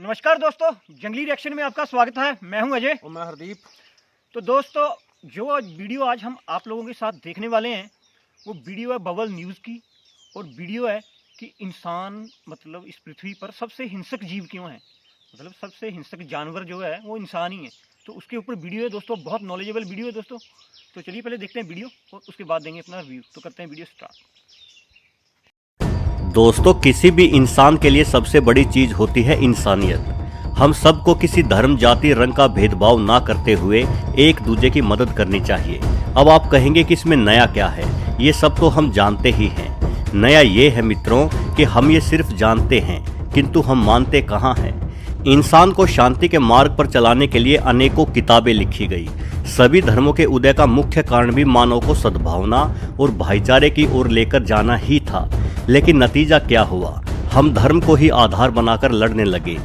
नमस्कार दोस्तों, जंगली रिएक्शन में आपका स्वागत है। मैं हूं अजय और मैं हरदीप। तो दोस्तों, जो वीडियो आज हम आप लोगों के साथ देखने वाले हैं वो वीडियो है बबल न्यूज़ की, और वीडियो है कि इंसान मतलब इस पृथ्वी पर सबसे हिंसक जीव क्यों है, मतलब सबसे हिंसक जानवर जो है वो इंसान ही है। तो उसके ऊपर वीडियो है दोस्तों, बहुत नॉलेजेबल वीडियो है दोस्तों। तो चलिए पहले देखते हैं वीडियो और उसके बाद देंगे अपना रिव्यू। तो करते हैं वीडियो स्टार्ट। दोस्तों, किसी भी इंसान के लिए सबसे बड़ी चीज होती है इंसानियत। हम सबको किसी धर्म, जाति, रंग का भेदभाव ना करते हुए एक दूसरे की मदद करनी चाहिए। अब आप कहेंगे कि इसमें नया क्या है? ये सब तो हम जानते ही हैं। नया ये है मित्रों कि हम ये सिर्फ जानते हैं किंतु हम मानते कहाँ हैं। इंसान को शांति के मार्ग पर चलाने के लिए अनेकों किताबें लिखी गई। सभी धर्मों के उदय का मुख्य कारण भी मानव को सद्भावना और भाईचारे की ओर लेकर जाना ही था। लेकिन नतीजा क्या हुआ? हम धर्म को ही आधार बनाकर लड़ने लगे।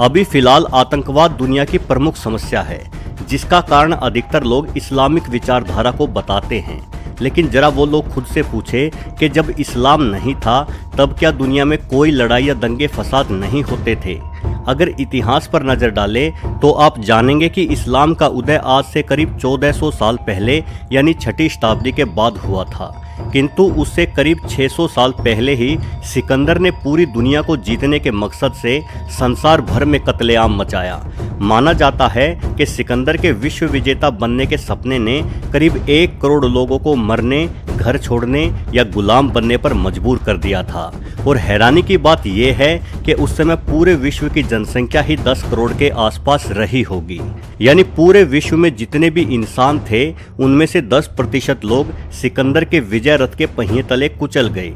अभी फिलहाल आतंकवाद दुनिया की प्रमुख समस्या है, जिसका कारण अधिकतर लोग इस्लामिक विचारधारा को बताते हैं। लेकिन जरा वो लोग खुद से पूछे कि जब इस्लाम नहीं था तब क्या दुनिया में कोई लड़ाई या दंगे फसाद नहीं होते थे? अगर इतिहास पर नजर डालें तो आप जानेंगे कि इस्लाम का उदय आज से करीब 1400 साल पहले यानी 6ठी शताब्दी के बाद हुआ था। किंतु उससे करीब 600 साल पहले ही सिकंदर ने पूरी दुनिया को जीतने के मकसद से संसार भर में कत्लेआम मचाया। माना जाता है कि सिकंदर के विश्व विजेता बनने के सपने ने करीब 1 करोड़ लोगों को मरने, घर छोड़ने या गुलाम बनने पर मजबूर कर दिया था। और हैरानी की बात यह है कि उस समय पूरे विश्व की जनसंख्या ही 10 करोड़ के आसपास रही होगी। यानी पूरे विश्व में जितने भी इंसान थे उनमें से 10% लोग सिकंदर के विजय रथ के पहिए तले कुचल गए।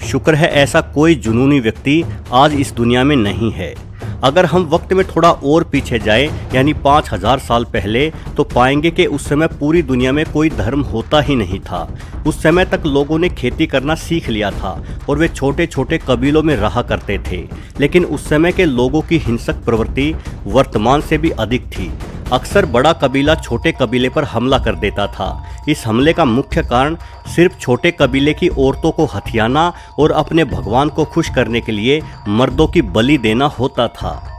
शुक्र है ऐसा कोई जुनूनी व्यक्ति आज इस दुनिया में नहीं है। अगर हम वक्त में थोड़ा और पीछे जाए यानी 5000 साल पहले, तो पाएंगे कि उस समय पूरी दुनिया में कोई धर्म होता ही नहीं था। उस समय तक लोगों ने खेती करना सीख लिया था और वे छोटे छोटे कबीलों में रहा करते थे। लेकिन उस समय के लोगों की हिंसक प्रवृत्ति वर्तमान से भी अधिक थी। अक्सर बड़ा कबीला छोटे कबीले पर हमला कर देता था। इस हमले का मुख्य कारण सिर्फ छोटे कबीले की औरतों को हथियाना और अपने भगवान को खुश करने के लिए मर्दों की बलि देना होता था।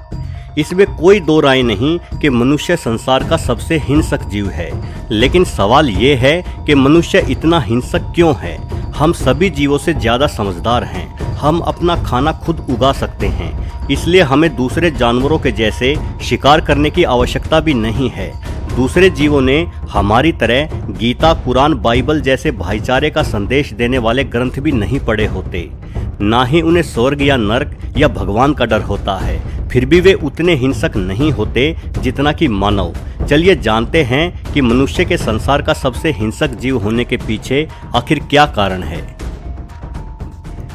इसमें कोई दो राय नहीं कि मनुष्य संसार का सबसे हिंसक जीव है। लेकिन सवाल ये है कि मनुष्य इतना हिंसक क्यों है? हम सभी जीवों से ज्यादा समझदार हैं। हम अपना खाना खुद उगा सकते हैं, इसलिए हमें दूसरे जानवरों के जैसे शिकार करने की आवश्यकता भी नहीं है। दूसरे जीवों ने हमारी तरह गीता, कुरान, बाइबल जैसे भाईचारे का संदेश देने वाले ग्रंथ भी नहीं पढ़े होते। ना ही उन्हें स्वर्ग या नरक या भगवान का डर होता है। फिर भी वे उतने हिंसक नहीं होते जितना कि मानव। चलिए जानते हैं कि मनुष्य के संसार का सबसे हिंसक जीव होने के पीछे आखिर क्या कारण है।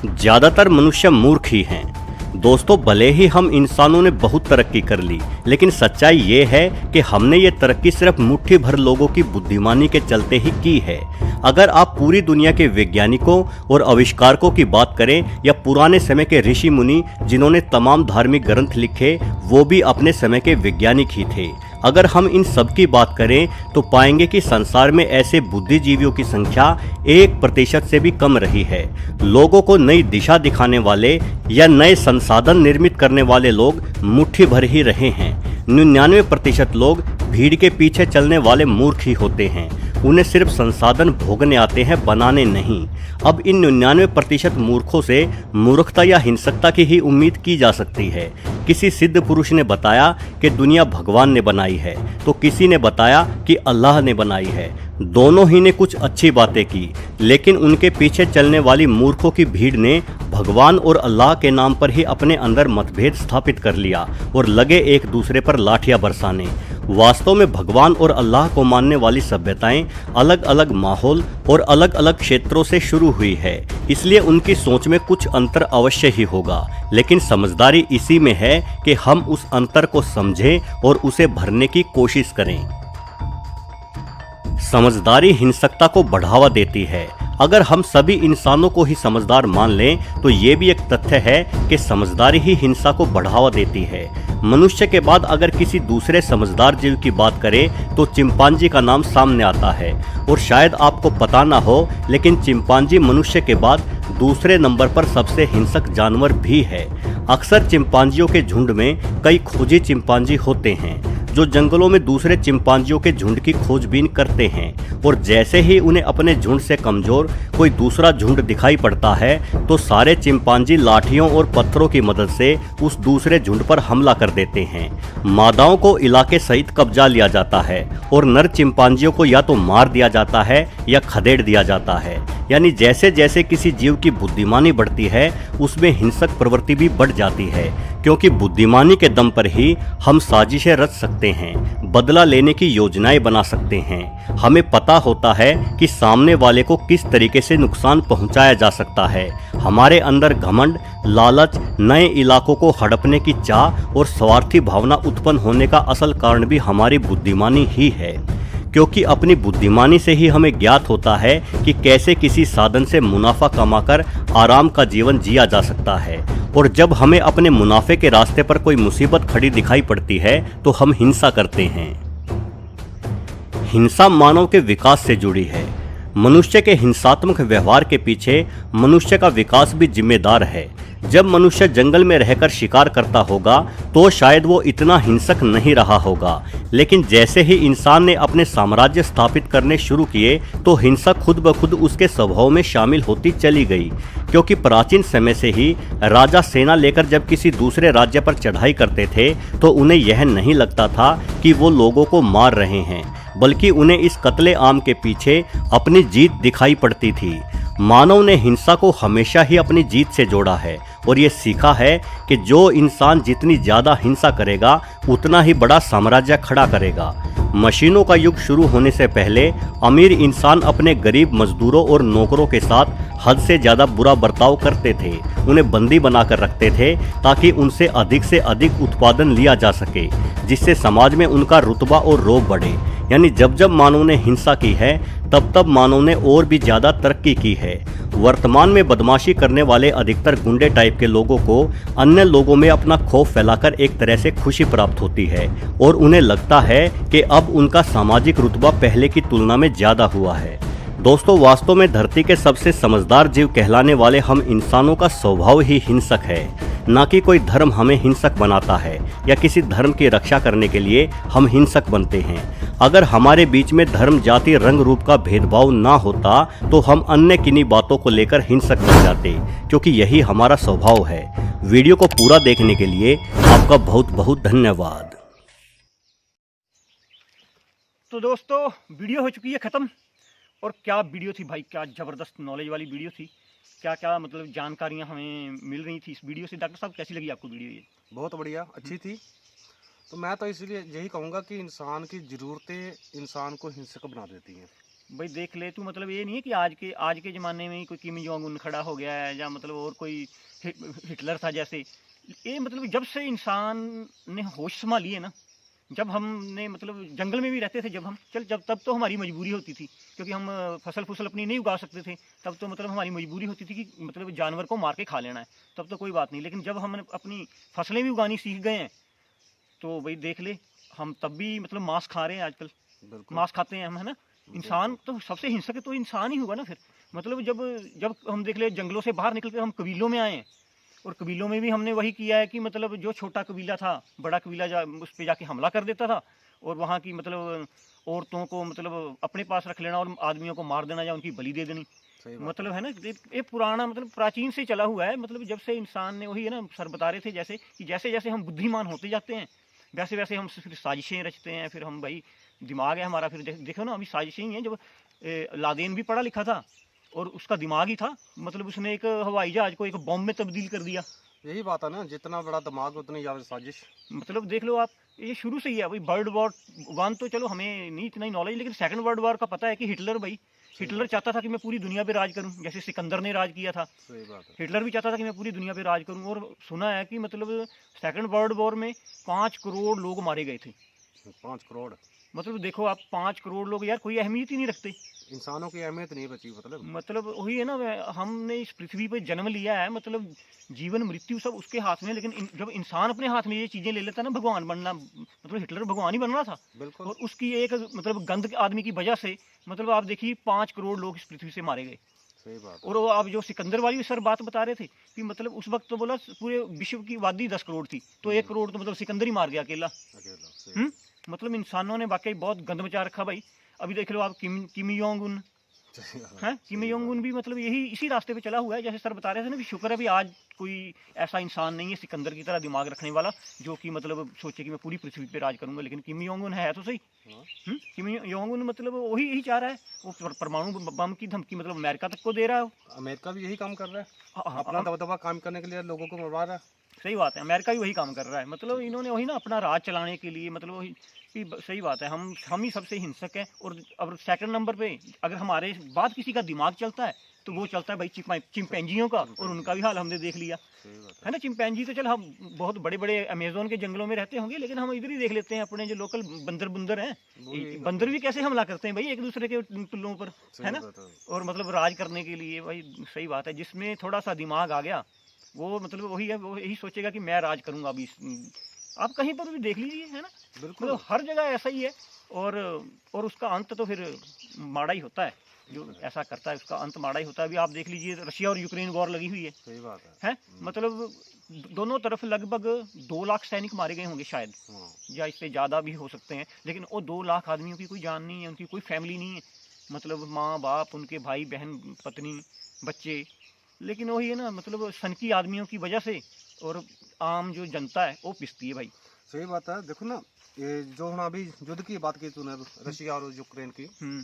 ज्यादातर मनुष्य मूर्ख ही हैं। दोस्तों, भले ही हम इंसानों ने बहुत तरक्की कर ली, लेकिन सच्चाई ये है कि हमने ये तरक्की सिर्फ मुट्ठी भर लोगों की बुद्धिमानी के चलते ही की है। अगर आप पूरी दुनिया के वैज्ञानिकों और आविष्कारकों की बात करें या पुराने समय के ऋषि मुनि जिन्होंने तमाम धार्मिक ग्रंथ लिखे, वो भी अपने समय के वैज्ञानिक ही थे। अगर हम इन सब की बात करें तो पाएंगे कि संसार में ऐसे बुद्धिजीवियों की संख्या 1% से भी कम रही है। लोगों को नई दिशा दिखाने वाले या नए संसाधन निर्मित करने वाले लोग मुट्ठी भर ही रहे हैं। 99% लोग भीड़ के पीछे चलने वाले मूर्ख ही होते हैं। उन्हें सिर्फ संसाधन भोगने आते हैं, बनाने नहीं। अब इन 99% मूर्खों से मूर्खता या हिंसकता की ही उम्मीद की जा सकती है। किसी सिद्ध पुरुष ने बताया कि दुनिया भगवान ने बनाई है, तो किसी ने बताया कि अल्लाह ने बनाई है। दोनों ही ने कुछ अच्छी बातें की, लेकिन उनके पीछे चलने वाली मूर्खों की भीड़ ने भगवान और अल्लाह के नाम पर ही अपने अंदर मतभेद स्थापित कर लिया और लगे एक दूसरे पर लाठियां बरसाने। वास्तव में भगवान और अल्लाह को मानने वाली सभ्यताएं अलग अलग माहौल और अलग अलग क्षेत्रों से शुरू हुई है, इसलिए उनकी सोच में कुछ अंतर अवश्य ही होगा। लेकिन समझदारी इसी में है कि हम उस अंतर को समझें और उसे भरने की कोशिश करें। समझदारी हिंसकता को बढ़ावा देती है। अगर हम सभी इंसानों को ही समझदार मान लें तो ये भी एक तथ्य है कि समझदारी ही हिंसा को बढ़ावा देती है। मनुष्य के बाद अगर किसी दूसरे समझदार जीव की बात करें तो चिंपांजी का नाम सामने आता है। और शायद आपको पता ना हो, लेकिन चिंपांजी मनुष्य के बाद दूसरे नंबर पर सबसे हिंसक जानवर भी है। अक्सर चिंपांजियों के झुंड में कई खोजी चिंपांजी होते हैं जो जंगलों में दूसरे चिंपांजियों के झुंड की खोजबीन करते हैं, और जैसे ही उन्हें अपने झुंड से कमजोर कोई दूसरा झुंड दिखाई पड़ता है तो सारे चिंपांजी लाठियों और पत्थरों की मदद से उस दूसरे झुंड पर हमला कर देते हैं। मादाओं को इलाके सहित कब्जा लिया जाता है और नर चिंपांजियों को या तो मार दिया जाता है या खदेड़ दिया जाता है। यानी जैसे जैसे किसी जीव की बुद्धिमानी बढ़ती है उसमें हिंसक प्रवृत्ति भी बढ़ जाती है, क्योंकि बुद्धिमानी के दम पर ही हम साजिशें रच सकते हैं, बदला लेने की योजनाएं बना सकते हैं। हमें पता होता है कि सामने वाले को किस तरीके से नुकसान पहुंचाया जा सकता है। हमारे अंदर घमंड, लालच, नए इलाकों को हड़पने की चाह और स्वार्थी भावना उत्पन्न होने का असल कारण भी हमारी बुद्धिमानी ही है, क्योंकि अपनी बुद्धिमानी से ही हमें ज्ञात होता है कि कैसे किसी साधन से मुनाफा कमाकर आराम का जीवन जिया जा सकता है। और जब हमें अपने मुनाफे के रास्ते पर कोई मुसीबत खड़ी दिखाई पड़ती है तो हम हिंसा करते हैं। हिंसा मानव के विकास से जुड़ी है। मनुष्य के हिंसात्मक व्यवहार के पीछे मनुष्य का विकास भी जिम्मेदार है। जब मनुष्य जंगल में रहकर शिकार करता होगा तो शायद वो इतना हिंसक नहीं रहा होगा, लेकिन जैसे ही इंसान ने अपने साम्राज्य स्थापित करने शुरू किए तो हिंसा खुद ब खुद उसके स्वभाव में शामिल होती चली गई। क्योंकि प्राचीन समय से ही राजा सेना लेकर जब किसी दूसरे राज्य पर चढ़ाई करते थे तो उन्हें यह नहीं लगता था कि वो लोगों को मार रहे हैं, बल्कि उन्हें इस कत्ले आम के पीछे अपनी जीत दिखाई पड़ती थी। मानव ने हिंसा को हमेशा ही अपनी जीत से जोड़ा है और ये सीखा है कि जो इंसान जितनी ज्यादा हिंसा करेगा उतना ही बड़ा साम्राज्य खड़ा करेगा। मशीनों का युग शुरू होने से पहले अमीर इंसान अपने गरीब मजदूरों और नौकरों के साथ हद से ज्यादा बुरा बर्ताव करते थे, उन्हें बंदी बनाकर रखते थे ताकि उनसे अधिक उत्पादन लिया जा सके, जिससे समाज में उनका रुतबा और रौब बढ़े। यानी जब जब मानव ने हिंसा की है तब तब मानव ने और भी ज्यादा तरक्की की है। वर्तमान में बदमाशी करने वाले अधिकतर गुंडे टाइप के लोगों को अन्य लोगों में अपना खौफ फैलाकर एक तरह से खुशी प्राप्त होती है और उन्हें लगता है कि अब उनका सामाजिक रुतबा पहले की तुलना में ज्यादा हुआ है। दोस्तों, वास्तव में धरती के सबसे समझदार जीव कहलाने वाले हम इंसानों का स्वभाव ही हिंसक है, ना कि कोई धर्म हमें हिंसक बनाता है या किसी धर्म की रक्षा करने के लिए हम हिंसक बनते हैं। अगर हमारे बीच में धर्म, जाति, रंग रूप का भेदभाव ना होता तो हम अन्य किन्हीं बातों को लेकर हिंसक बन जाते, क्योंकि यही हमारा स्वभाव है। वीडियो को पूरा देखने के लिए आपका बहुत बहुत धन्यवाद। तो दोस्तों, वीडियो हो चुकी है ख़त्म। और क्या वीडियो थी भाई, क्या ज़बरदस्त नॉलेज वाली वीडियो थी। क्या क्या मतलब जानकारियाँ हमें मिल रही थी इस वीडियो से। डॉक्टर साहब, कैसी लगी आपको वीडियो ये? बहुत बढ़िया, अच्छी थी। तो मैं तो इसलिए यही कहूँगा कि इंसान की ज़रूरतें इंसान को हिंसक बना देती हैं। भाई देख ले तू, मतलब ये नहीं है कि आज के ज़माने में ही कोई किम जोंग उन खड़ा हो गया है या मतलब और कोई हिटलर था जैसे। ये मतलब जब से इंसान ने होश संभाली है ना, जब हमने मतलब जंगल में भी रहते थे जब तब तो हमारी मजबूरी होती थी, क्योंकि हम फसल अपनी नहीं उगा सकते थे। तब तो मतलब हमारी मजबूरी होती थी कि मतलब जानवर को मार के खा लेना है, तब तो कोई बात नहीं। लेकिन जब हम अपनी फसलें भी उगानी सीख गए हैं तो भाई देख ले, हम तब भी मतलब मांस खा रहे हैं आजकल, मांस खाते हैं हम, है ना। इंसान तो सबसे हिंसक तो इंसान ही होगा ना फिर। मतलब जब हम देख ले जंगलों से बाहर निकल कर हम कबीलों में आए हैं, और कबीलों में भी हमने वही किया है कि मतलब जो छोटा कबीला था बड़ा कबीला उस पर जाके हमला कर देता था और वहाँ की मतलब औरतों को मतलब अपने पास रख लेना और आदमियों को मार देना या उनकी बलि दे देनी। मतलब है ना, ये पुराना मतलब प्राचीन से चला हुआ है। मतलब जब से इंसान ने, वही है ना, सर बता रहे थे जैसे कि जैसे जैसे हम बुद्धिमान होते जाते हैं वैसे वैसे हम फिर साजिशें रचते हैं। फिर हम भाई दिमाग है हमारा, फिर देखो ना अभी साजिशें ही हैं। जब लादेन भी पढ़ा लिखा था और उसका दिमाग ही था, मतलब उसने एक हवाई जहाज को एक बॉम्ब में तब्दील कर दिया। यही बात है ना, जितना बड़ा दिमाग उतनी ज़्यादा साजिश। मतलब देख लो आप, ये शुरू से ही है भाई। वर्ल्ड वॉर 1 तो चलो हमें नहीं इतना ही नॉलेज, लेकिन सेकंड वर्ल्ड वॉर का पता है कि हिटलर चाहता था कि मैं पूरी दुनिया पे राज करूं, जैसे सिकंदर ने राज किया था। सही बात है। हिटलर भी चाहता था कि मैं पूरी दुनिया पे राज करूं। और सुना है कि मतलब सेकंड वर्ल्ड वॉर में 5 करोड़ लोग मारे गए थे। 5 करोड़, मतलब देखो आप, 5 करोड़ लोग यार कोई अहमियत ही नहीं रखते। इंसानों की अहमियत नहीं बची। मतलब वही है ना, हमने इस पृथ्वी पर जन्म लिया है, मतलब जीवन मृत्यु सब उसके हाथ में। लेकिन जब इंसान अपने हाथ में ये चीजें ले लेता है ना, भगवान बनना, मतलब हिटलर भगवान ही बनना था। बिल्कुल। और उसकी एक मतलब गंद आदमी की वजह से मतलब आप देखिए 5 करोड़ लोग इस पृथ्वी से मारे गए। सही बात है। और वो आप जो सिकंदर वाली सर बात बता रहे थे कि मतलब उस वक्त तो बोला पूरे विश्व की आबादी 10 करोड़ थी, तो 1 करोड़ तो मतलब सिकंदर ही मार गया अकेला। अकेला, सही। मतलब इंसानों ने वाकई बहुत गंद मचा रखा भाई। अभी देख लो आप किम जोंग उन सही बात है, किम सही जोंग बात। उन भी मतलब यही इसी रास्ते पे चला हुआ है, जैसे सर बता रहे थे ना कि शुक्र है भी आज कोई ऐसा इंसान नहीं है सिकंदर की तरह दिमाग रखने वाला जो कि मतलब सोचे कि मैं पूरी पृथ्वी पे राज करूंगा। लेकिन किम जोंग उन है तो सही। हाँ, किम जोंग उन मतलब वही यही चाह रहा है, वो परमाणु बम की धमकी मतलब अमेरिका तक को दे रहा है। अमेरिका भी यही काम कर रहा है, हाँ, अपना दबदबा काम करने के लिए लोगों को मरवा रहा है। सही बात है, अमेरिका भी वही काम कर रहा है। मतलब इन्होंने वही ना अपना राज चलाने के लिए मतलब वही कि सही बात है, हम ही सबसे हिंसक हैं। और अब सेकंड नंबर पे अगर हमारे बाद किसी का दिमाग चलता है तो वो चलता है भाई चिंपैंजियों का, और उनका भी हाल हमने देख लिया सही बात है ना। चिंपैंजी तो चल हम बहुत बड़े बड़े अमेजोन के जंगलों में रहते होंगे, लेकिन हम इधर ही देख लेते हैं अपने जो लोकल बंदर हैं। वो यही बंदर भी कैसे हमला करते हैं भाई एक दूसरे के टुल्लों पर, सही है ना। बात है। और मतलब राज करने के लिए भाई सही बात है, जिसमें थोड़ा सा दिमाग आ गया वो मतलब वही है, वो यही सोचेगा कि मैं राज करूंगा अभी आप कहीं पर भी देख लीजिए, है ना। बिल्कुल मतलब हर जगह ऐसा ही है। और उसका अंत तो फिर माड़ा ही होता है, जो ऐसा करता है उसका अंत माड़ा ही होता है। अभी आप देख लीजिए रशिया और यूक्रेन वॉर लगी हुई है सही बात है। है मतलब दोनों तरफ लगभग 2 लाख सैनिक मारे गए होंगे शायद, हाँ, या इससे ज़्यादा भी हो सकते हैं। लेकिन वो 2 लाख आदमियों की कोई जान नहीं है, उनकी कोई फैमिली नहीं है, मतलब माँ बाप उनके भाई बहन पत्नी बच्चे। लेकिन वही है ना, मतलब सनकी आदमियों की वजह से और आम जो जनता है वो पिसती है भाई। सही बात है। देखो ना, ये जो हम अभी युद्ध की बात की तूने, रशिया और यूक्रेन की, हम्म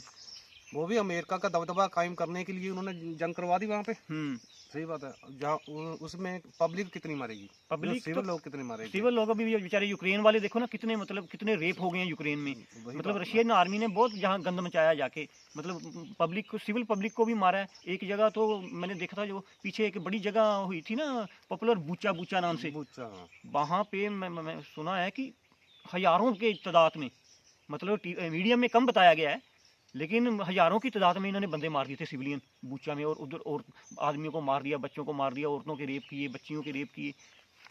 वो भी अमेरिका का दबदबा कायम करने के लिए उन्होंने जंग करवा दी वहाँ पे। हम्म सही बात है। जहाँ उसमें पब्लिक कितनी मरेगी, पब्लिक सिविल लोग कितने मरेंगे। सिविल लोग अभी बेचारे यूक्रेन वाले देखो ना कितने मतलब कितने रेप हो गए हैं यूक्रेन में। वही मतलब बात रशियन आर्मी ने बहुत जहाँ गंद मचाया जाके, मतलब पब्लिक को सिविल पब्लिक को भी मारा है। एक जगह तो मैंने देखा था जो पीछे एक बड़ी जगह हुई थी ना पॉपुलर बूचा बूचा नाम से, बुच्चा, हाँ। वहाँ पे मैं सुना है कि हजारों के तादाद में, मतलब मीडिया में कम बताया गया है लेकिन हजारों की तादाद में इन्होंने बंदे मार दिए थे सिविलियन बूचा में। और उधर और आदमियों को मार दिया, बच्चों को मार दिया, औरतों के रेप किए, बच्चियों के रेप किए।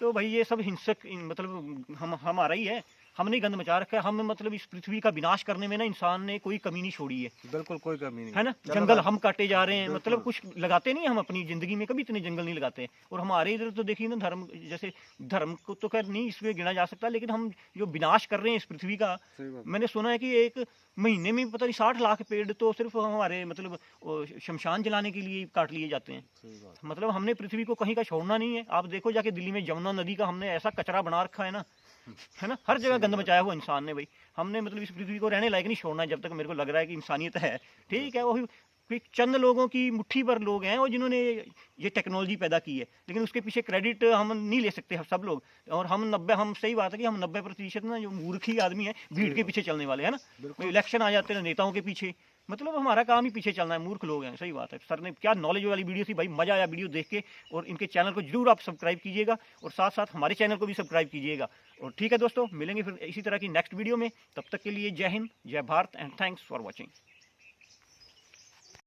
तो भाई ये सब हिंसक मतलब हमारा ही है, हमने गंद मचा रखा है। हम मतलब इस पृथ्वी का विनाश करने में ना इंसान ने कोई कमी नहीं छोड़ी है बिल्कुल कोई कमी नहीं है ना। चल जंगल रहा है। हम काटे जा रहे हैं, मतलब बिल्कुल। कुछ लगाते नहीं हम अपनी जिंदगी में, कभी इतने जंगल नहीं लगाते। और हमारे इधर तो देखिए ना धर्म, जैसे धर्म को तो खैर नहीं इसमें गिना जा सकता, लेकिन हम जो विनाश कर रहे हैं इस पृथ्वी का। सही बात। मैंने सुना है कि एक महीने में पता नहीं 60 लाख पेड़ तो सिर्फ हमारे मतलब शमशान जलाने के लिए काट लिए जाते हैं। सही बात। मतलब हमने पृथ्वी को कहीं का छोड़ना नहीं है। आप देखो जाके दिल्ली में यमुना नदी का हमने ऐसा कचरा बना रखा है ना, है ना। हर जगह गंद मचाया हुआ इंसान ने भाई। हमने मतलब इस पृथ्वी को रहने लायक नहीं छोड़ना है, जब तक मेरे को लग रहा है कि इंसानियत है। ठीक है, वही कोई चंद लोगों की मुट्ठी भर लोग हैं और जिन्होंने ये टेक्नोलॉजी पैदा की है, लेकिन उसके पीछे क्रेडिट हम नहीं ले सकते सब लोग। और हम सही बात है कि हम 90% ना जो मूर्ख ही आदमी है भीड़ के पीछे चलने वाले, है ना। बिल्कुल। इलेक्शन आ जाते हैं नेताओं के पीछे, मतलब हमारा काम ही पीछे चलना है, मूर्ख लोग हैं। सही बात है, सर ने क्या नॉलेज वाली वीडियो थी भाई, मजा आया वीडियो देख के। और इनके चैनल को जरूर आप सब्सक्राइब कीजिएगा और साथ साथ हमारे चैनल को भी सब्सक्राइब कीजिएगा। और ठीक है दोस्तों, मिलेंगे फिर इसी तरह की नेक्स्ट वीडियो में। तब तक के लिए जय हिंद, जय Bharat and thanks for watching.